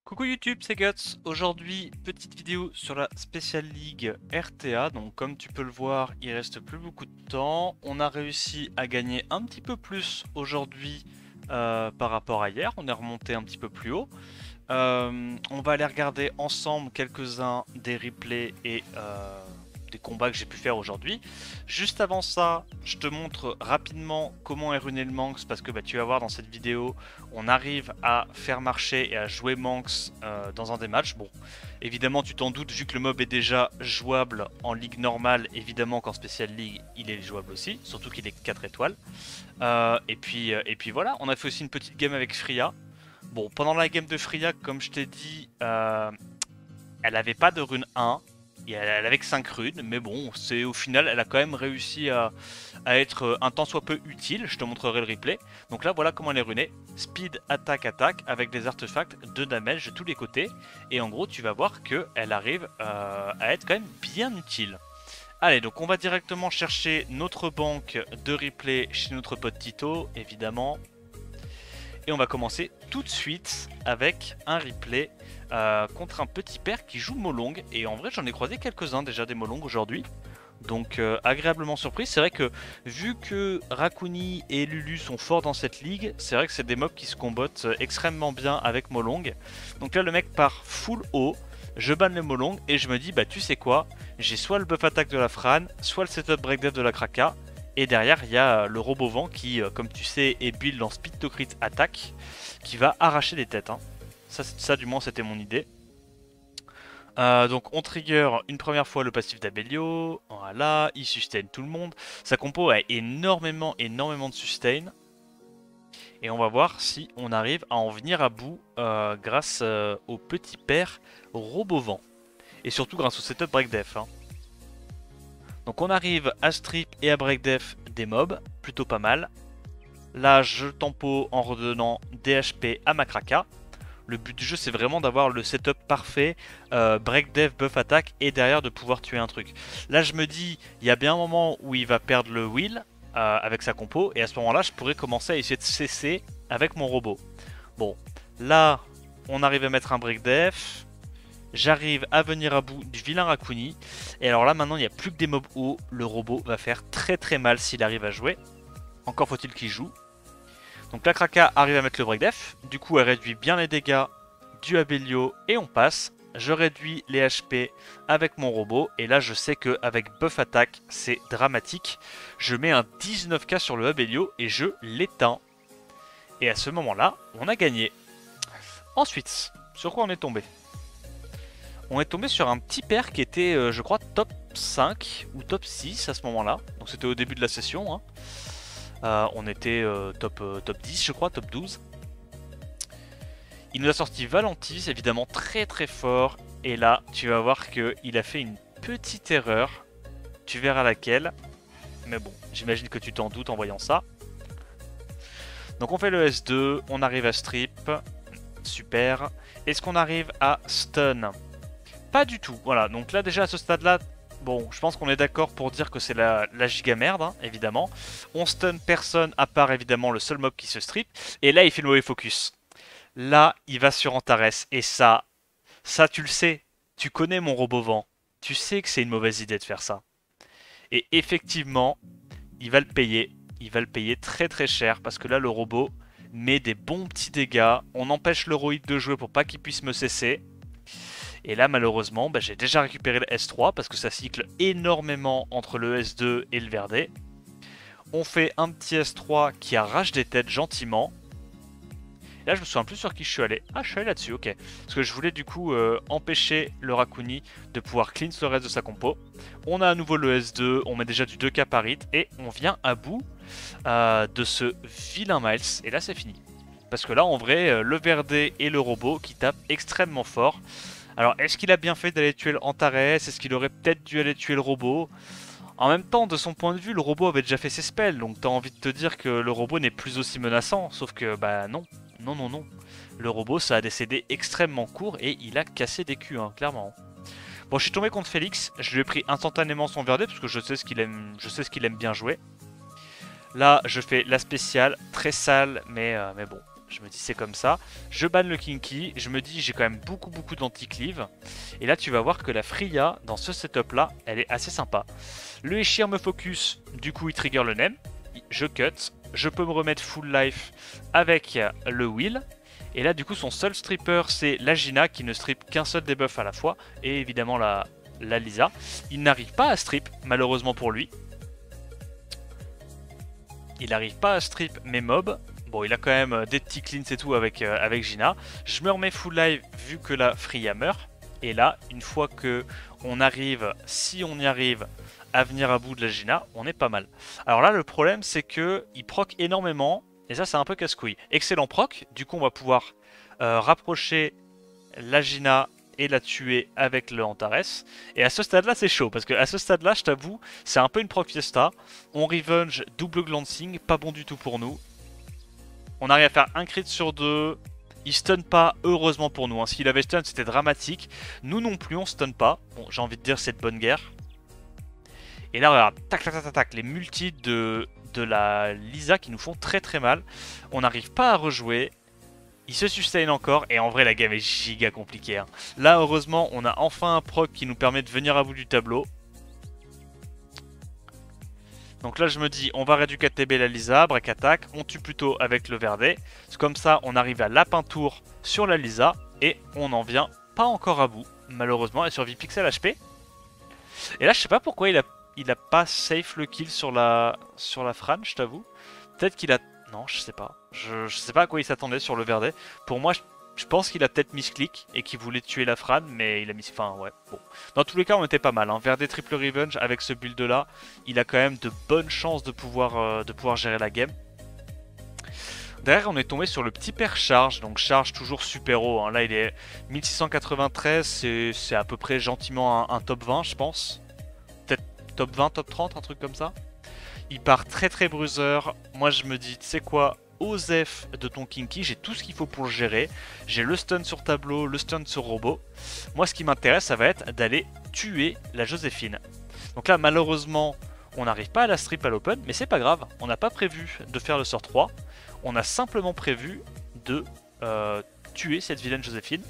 Coucou YouTube, c'est Guts. Aujourd'hui, petite vidéo sur la Special League RTA. Donc comme tu peux le voir, il reste plus beaucoup de temps. On a réussi à gagner un petit peu plus aujourd'hui par rapport à hier. On est remonté un petit peu plus haut. On va aller regarder ensemble quelques-uns des replays et des combats que j'ai pu faire aujourd'hui. Juste avant ça, je te montre rapidement comment est runé le Manx, parce que tu vas voir dans cette vidéo, on arrive à faire marcher et à jouer Manx dans un des matchs. Bon, évidemment tu t'en doutes, vu que le mob est déjà jouable en ligue normale, évidemment qu'en Special League il est jouable aussi, surtout qu'il est 4 étoiles. Et puis voilà, on a fait aussi une petite game avec Freya. Bon, pendant la game de Freya, comme je t'ai dit, elle avait pas de rune 1. Elle avait que 5 runes, mais bon, c'est au final, elle a quand même réussi à être un tant soit peu utile. Je te montrerai le replay. Donc là, voilà comment elle est runée. Speed, attaque, attaque, avec des artefacts de damage de tous les côtés. Et en gros, tu vas voir qu'elle arrive à être quand même bien utile. Allez, donc on va directement chercher notre banque de replay chez notre pote Tito, évidemment. Et on va commencer tout de suite avec un replay contre un petit père qui joue Molong. Et en vrai, j'en ai croisé quelques-uns déjà des Molong aujourd'hui. Donc agréablement surpris. C'est vrai que vu que Rakuni et Lulu sont forts dans cette ligue, c'est vrai que c'est des mobs qui se combattent extrêmement bien avec Molong. Donc là, le mec part full haut. Je banne les Molong et je me dis, bah tu sais quoi, j'ai soit le buff attaque de la Fran, soit le setup break death de la Kraka. Et derrière, il y a le robot vent qui, comme tu sais, est build en speed to crit attack, qui va arracher des têtes. Hein. Ça, du moins, c'était mon idée. Donc, on trigger une première fois le passif d'Abelio. Voilà, il sustain tout le monde. Sa compo a énormément de sustain. Et on va voir si on arrive à en venir à bout grâce au petit père robot vent. Et surtout grâce au setup break def. Hein. Donc on arrive à strip et à break def des mobs, plutôt pas mal. Là je tempo en redonnant des HP à ma Kraka. Le but du jeu c'est vraiment d'avoir le setup parfait, break def, buff attack et derrière de pouvoir tuer un truc. Là je me dis, il y a bien un moment où il va perdre le wheel avec sa compo et à ce moment là je pourrais commencer à essayer de cesser avec mon robot. Bon, là on arrive à mettre un break def. J'arrive à venir à bout du vilain Rakuni. Et alors là maintenant il n'y a plus que des mobs hauts. Le robot va faire très mal s'il arrive à jouer. Encore faut-il qu'il joue. Donc la Kraka arrive à mettre le break def. Du coup elle réduit bien les dégâts du Abelio et on passe. Je réduis les HP avec mon robot. Et là je sais qu'avec buff attaque c'est dramatique. Je mets un 19k sur le Abelio et je l'éteins. Et à ce moment là on a gagné. Ensuite, sur quoi on est tombé ? On est tombé sur un petit père qui était, je crois, top 5 ou top 6 à ce moment-là. Donc c'était au début de la session. Hein. On était top 10, je crois, top 12. Il nous a sorti Valentis, évidemment très fort. Et là, tu vas voir qu'il a fait une petite erreur. Tu verras laquelle. Mais bon, j'imagine que tu t'en doutes en voyant ça. Donc on fait le S2, on arrive à strip. Super. Est-ce qu'on arrive à stun ? Pas du tout, voilà, donc là déjà à ce stade là, bon, je pense qu'on est d'accord pour dire que c'est la giga merde, hein, évidemment. On stun personne à part évidemment le seul mob qui se strip, et là il fait le mauvais focus. Là, il va sur Antares, et ça tu le sais, tu connais mon robot vent, tu sais que c'est une mauvaise idée de faire ça. Et effectivement, il va le payer très cher, parce que là le robot met des bons petits dégâts, on empêche l'héroïde de jouer pour pas qu'il puisse me cesser. Et là malheureusement j'ai déjà récupéré le S3 parce que ça cycle énormément entre le S2 et le Verdé. On fait un petit S3 qui arrache des têtes gentiment. Et là je me souviens plus sur qui je suis allé. Ah je suis allé là-dessus, ok. Parce que je voulais du coup empêcher le Rakuni de pouvoir cleanse le reste de sa compo. On a à nouveau le S2, on met déjà du 2k par hit et on vient à bout de ce vilain Miles. Et là c'est fini. Parce que là en vrai le Verdé et le robot qui tapent extrêmement fort. Alors, est-ce qu'il a bien fait d'aller tuer Antares? Est-ce qu'il aurait peut-être dû aller tuer le robot? En même temps, de son point de vue, le robot avait déjà fait ses spells, donc t'as envie de te dire que le robot n'est plus aussi menaçant, sauf que, bah non. Le robot, ça a des CD extrêmement courts et il a cassé des culs, hein, clairement. Bon, je suis tombé contre Félix, je lui ai pris instantanément son Verdé, parce que je sais ce qu'il aime bien jouer. Là, je fais la spéciale, très sale, mais bon. Je me dis c'est comme ça. Je banne le Kinky. Je me dis j'ai quand même beaucoup d'anti-cleave. Et là tu vas voir que la Freya dans ce setup là, elle est assez sympa. Le Eshir me focus, du coup il trigger le Nem. Je cut. Je peux me remettre full life avec le Will. Et là du coup son seul stripper c'est la Gina qui ne strip qu'un seul debuff à la fois. Et évidemment la Lisa. Il n'arrive pas à strip malheureusement pour lui. Il n'arrive pas à strip mes mobs. Bon, il a quand même des petits cleans et tout avec Gina. Je me remets full live vu que la Freya meurt. Et là, une fois que on arrive, si on y arrive, à venir à bout de la Gina, on est pas mal. Alors là, le problème, c'est que il proc énormément. Et ça, c'est un peu casse-couille. Excellent proc. Du coup, on va pouvoir rapprocher la Gina et la tuer avec le Antares. Et à ce stade-là, c'est chaud. Parce que à ce stade-là, je t'avoue, c'est un peu une proc fiesta. On revenge, double glancing. Pas bon du tout pour nous. On arrive à faire un crit sur 2. Il stun pas, heureusement pour nous. Hein. S'il avait stun, c'était dramatique. Nous non plus, on stun pas. Bon, j'ai envie de dire, c'est de bonne guerre. Et là, regarde, tac, tac, tac, tac, tac. Les multis de la Lisa qui nous font très mal. On n'arrive pas à rejouer. Il se sustain encore. Et en vrai, la game est giga compliquée. Hein. Là, heureusement, on a enfin un proc qui nous permet de venir à bout du tableau. Donc là je me dis on va réduire KTB la Lisa, break attack, on tue plutôt avec le Verdet. Comme ça on arrive à lapin tour sur la Lisa et on n'en vient pas encore à bout. Malheureusement elle survit pixel HP. Et là je sais pas pourquoi il a pas safe le kill sur la Fran, je t'avoue. Peut-être qu'il a... Non je sais pas. Je sais pas à quoi il s'attendait sur le Verdet. Pour moi je pense qu'il a peut-être misclick et qu'il voulait tuer la Fran, mais il a mis... Enfin, ouais, bon. Dans tous les cas, on était pas mal. Hein. Verdet triple revenge, avec ce build-là, il a quand même de bonnes chances de pouvoir gérer la game. Derrière, on est tombé sur le petit père Charge, donc Charge toujours super haut. Hein. Là, il est 1693, c'est à peu près gentiment un top 20, je pense. Peut-être top 20, top 30, un truc comme ça. Il part très bruiser. Moi, je me dis, tu sais quoi ? Osef de ton Kinky, j'ai tout ce qu'il faut pour le gérer. J'ai le stun sur tableau, le stun sur robot. Moi, ce qui m'intéresse, ça va être d'aller tuer la Joséphine. Donc là, malheureusement, on n'arrive pas à la strip à l'open, mais c'est pas grave. On n'a pas prévu de faire le sort 3. On a simplement prévu de tuer cette vilaine Joséphine.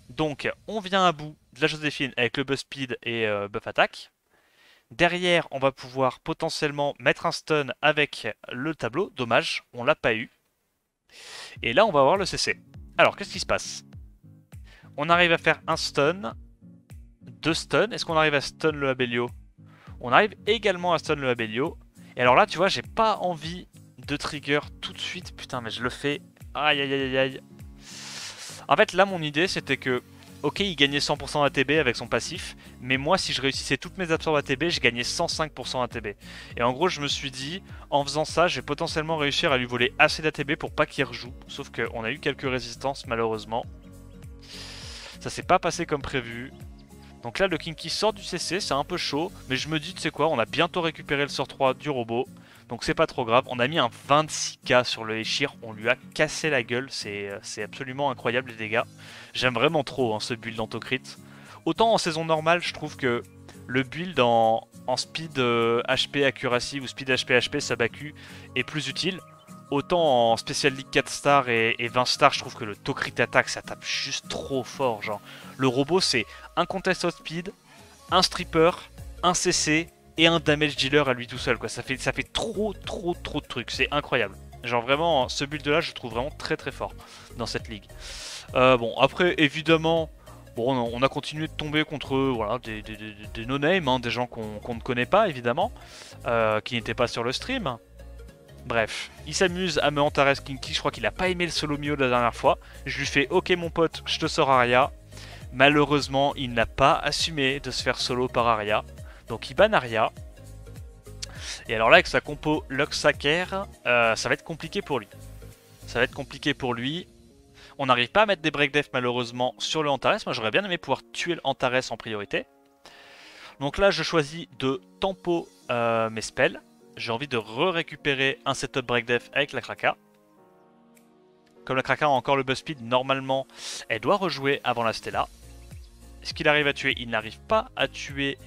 Donc, on vient à bout de la Joséphine avec le buff speed et buff attack. Derrière, on va pouvoir potentiellement mettre un stun avec le tableau. Dommage, on l'a pas eu. Et là, on va avoir le CC. Alors, qu'est-ce qui se passe? On arrive à faire un stun, 2 stuns. Est-ce qu'on arrive à stun le Abelio? On arrive également à stun le Abelio. Et alors là, tu vois, j'ai pas envie de trigger tout de suite. Putain, mais je le fais. Aïe, aïe, aïe, aïe. En fait, là, mon idée, c'était que... Ok, il gagnait 100% ATB avec son passif, mais moi, si je réussissais toutes mes absorbes ATB, je gagnais 105% ATB. Et en gros, je me suis dit, en faisant ça, je vais potentiellement réussir à lui voler assez d'ATB pour pas qu'il rejoue. Sauf qu'on a eu quelques résistances, malheureusement. Ça s'est pas passé comme prévu. Donc là, le Kinky sort du CC, c'est un peu chaud, mais je me dis, tu sais quoi, on a bientôt récupéré le sort 3 du robot. Donc c'est pas trop grave. On a mis un 26k sur le Eshir, on lui a cassé la gueule, c'est absolument incroyable les dégâts. J'aime vraiment trop hein, ce build en Tocrit. Autant en saison normale, je trouve que le build en speed HP accuracy ou speed HP Sabaku est plus utile. Autant en Special League 4 stars et 20 stars, je trouve que le Tocrit attack ça tape juste trop fort. Genre, le robot c'est un contest of speed, un stripper, un CC et un damage dealer à lui tout seul. Quoi. Ça fait trop de trucs, c'est incroyable. Genre vraiment, ce build là, je le trouve vraiment très fort dans cette ligue. Bon, après, évidemment, bon, on a continué de tomber contre voilà, des no-name, hein, des gens qu'on ne connaît pas, évidemment, qui n'étaient pas sur le stream. Bref, il s'amuse à me Antares Kinky, je crois qu'il a pas aimé le solo Mio de la dernière fois. Je lui fais, ok mon pote, je te sors Aria. Malheureusement, il n'a pas assumé de se faire solo par Aria. Donc il ban Aria. Et alors là, avec sa compo Luxaker, ça va être compliqué pour lui. Ça va être compliqué pour lui. On n'arrive pas à mettre des breakdef malheureusement sur le Antares. Moi j'aurais bien aimé pouvoir tuer le Antares en priorité. Donc là je choisis de tempo mes spells. J'ai envie de récupérer un setup breakdef avec la Kraka. Comme la Kraka a encore le buff speed, normalement elle doit rejouer avant la Stella. Est-ce qu'il arrive à tuer? Il n'arrive pas à tuer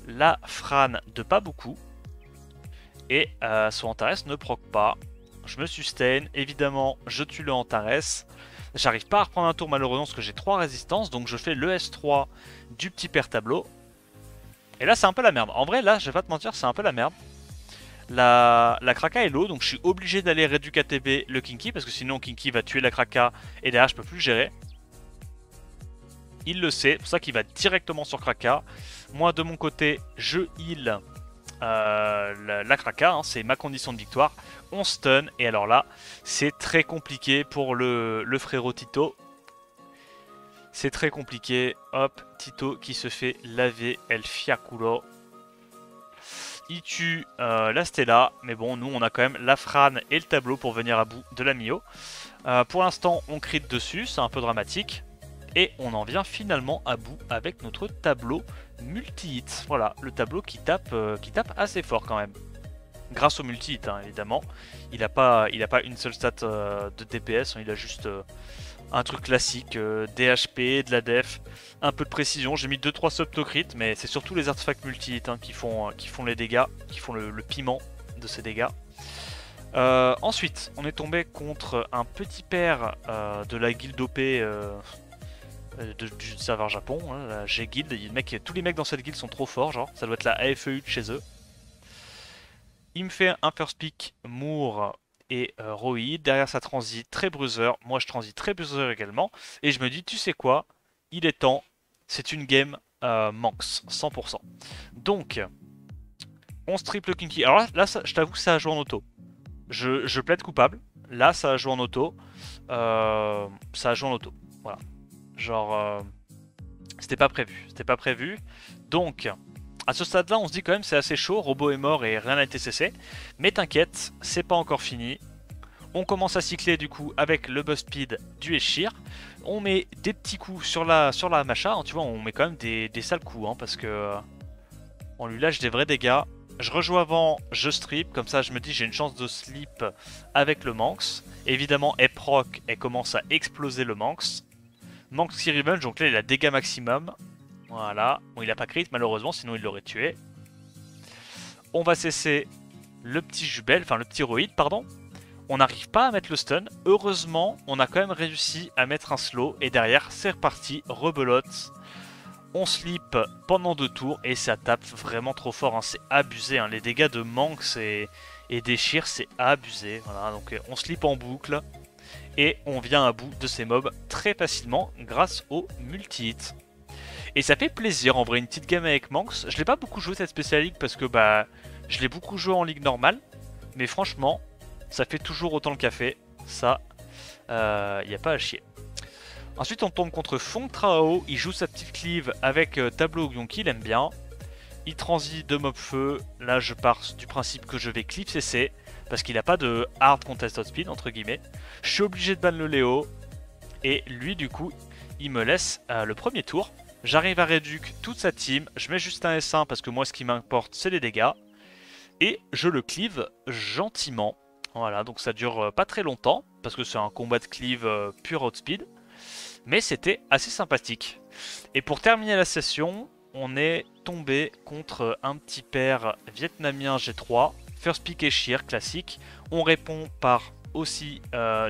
la Fran de pas beaucoup. Et son Antares ne proc pas. je me sustain, évidemment je tue le Antares. J'arrive pas à reprendre un tour malheureusement parce que j'ai 3 résistances, donc je fais le S3 du petit père tableau. Et là c'est un peu la merde. En vrai là je vais pas te mentir, c'est un peu la merde. La Kraka est low, donc je suis obligé d'aller réduire KTB le Kinky parce que sinon Kinky va tuer la Kraka et derrière je peux plus le gérer. Il le sait, c'est pour ça qu'il va directement sur Kraka. Moi de mon côté je heal la Kraka, hein, c'est ma condition de victoire. On stun et alors là c'est très compliqué pour le frérot Tito. C'est très compliqué. Hop, Tito qui se fait laver El Fiaculo. Il tue la Stella, mais bon, nous on a quand même la Fran et le tableau pour venir à bout de la Mio. Pour l'instant, on crit dessus, c'est un peu dramatique. Et on en vient finalement à bout avec notre tableau multi-hit. Voilà, le tableau qui tape assez fort quand même. Grâce au multi-hit, hein, évidemment. Il n'a pas une seule stat de DPS, hein, il a juste un truc classique, DHP, de la def, un peu de précision. J'ai mis 2-3 subtocrit, mais c'est surtout les artefacts multi-hit hein, qui font les dégâts, qui font le piment de ces dégâts. Ensuite, on est tombé contre un petit père de la guilde OP du serveur Japon, hein, la G-Guild. Tous les mecs dans cette guilde sont trop forts, genre, ça doit être la AFEU de chez eux. Il me fait un first pick Moore et Roid. Derrière ça transit très bruiser. Moi je transit très bruiser également. Et je me dis, tu sais quoi, il est temps. C'est une game Manx, 100%. Donc, on strip le Kinky. Alors là je t'avoue que ça a joué en auto. Je plaide coupable. Là, ça a joué en auto. Ça a joué en auto. Voilà. Genre, c'était pas prévu. C'était pas prévu. Donc, à ce stade-là, on se dit quand même c'est assez chaud. Robot est mort et rien n'a été cessé. Mais t'inquiète, c'est pas encore fini. On commence à cycler du coup avec le buzz speed du Eshir. On met des petits coups sur la Macha. Hein, tu vois, on met quand même des sales coups hein, parce que on lui lâche des vrais dégâts. Je rejoue avant, je strip, comme ça je me dis j'ai une chance de slip avec le Manx. Évidemment, elle proc, elle commence à exploser le Manx. Manx qui revenge, donc là il a dégâts maximum. Voilà, bon il a pas crit malheureusement, sinon il l'aurait tué. On va cesser le petit Jubel, enfin le petit Roid, pardon. On n'arrive pas à mettre le stun. Heureusement, on a quand même réussi à mettre un slow. Et derrière, c'est reparti, rebelote. On slip pendant 2 tours et ça tape vraiment trop fort, hein. C'est abusé, hein. Les dégâts de Manx et Déchire, c'est abusé. Voilà, donc on slip en boucle et on vient à bout de ces mobs très facilement grâce au multi-hit. Et ça fait plaisir en vrai, une petite game avec Manx. Je l'ai pas beaucoup joué cette Special League parce que bah je l'ai beaucoup joué en ligue normale. Mais franchement, ça fait toujours autant le café. Ça, y a pas à chier. Ensuite, on tombe contre Fong Trao. Il joue sa petite cleave avec Tableau Gyonki, il aime bien. Il transit de mob feu. Là, je pars du principe que je vais cleave CC. Parce qu'il n'a pas de hard contest speed, entre guillemets. Je suis obligé de ban le Léo. Et lui, du coup, il me laisse le premier tour. J'arrive à réduire toute sa team. Je mets juste un S1 parce que moi, ce qui m'importe, c'est les dégâts. Et je le cleave gentiment. Voilà, donc ça dure pas très longtemps. Parce que c'est un combat de cleave pur outspeed. Mais c'était assez sympathique. Et pour terminer la session, on est tombé contre un petit père vietnamien G3. First pick Eshir, classique. On répond par aussi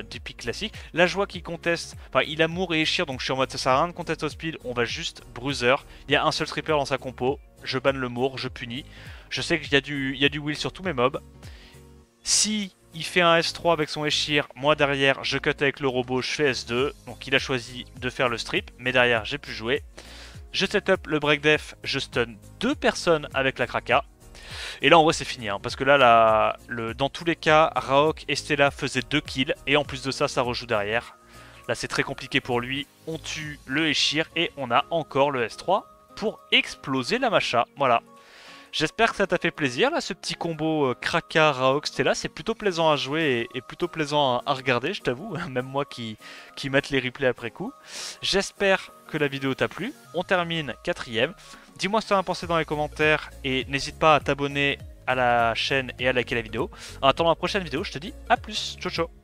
du pick classique. La joie qui conteste, enfin il a Moore et Eshir, donc je suis en mode ça sert à rien de contest au speed, on va juste bruiser. Il y a un seul stripper dans sa compo, je banne le Moore, je punis. Je sais qu'il y a du will sur tous mes mobs. Si il fait un S3 avec son Eshir, moi derrière je cut avec le robot, je fais S2. Donc il a choisi de faire le strip, mais derrière j'ai pu jouer. Je set up le break def, je stun 2 personnes avec la Kraka. Et là en vrai c'est fini, hein, parce que là dans tous les cas, Raok et Stella faisaient 2 kills. Et en plus de ça, ça rejoue derrière. Là c'est très compliqué pour lui, on tue le Eshir et on a encore le S3 pour exploser la Macha, voilà. J'espère que ça t'a fait plaisir, là, ce petit combo Kraka, Raok, Stella, c'est plutôt plaisant à jouer et plutôt plaisant à regarder, je t'avoue, même moi qui mate les replays après coup. J'espère que la vidéo t'a plu, on termine 4ème. Dis-moi ce que t'en as pensé dans les commentaires et n'hésite pas à t'abonner à la chaîne et à liker la vidéo. En attendant la prochaine vidéo, je te dis à plus, ciao ciao.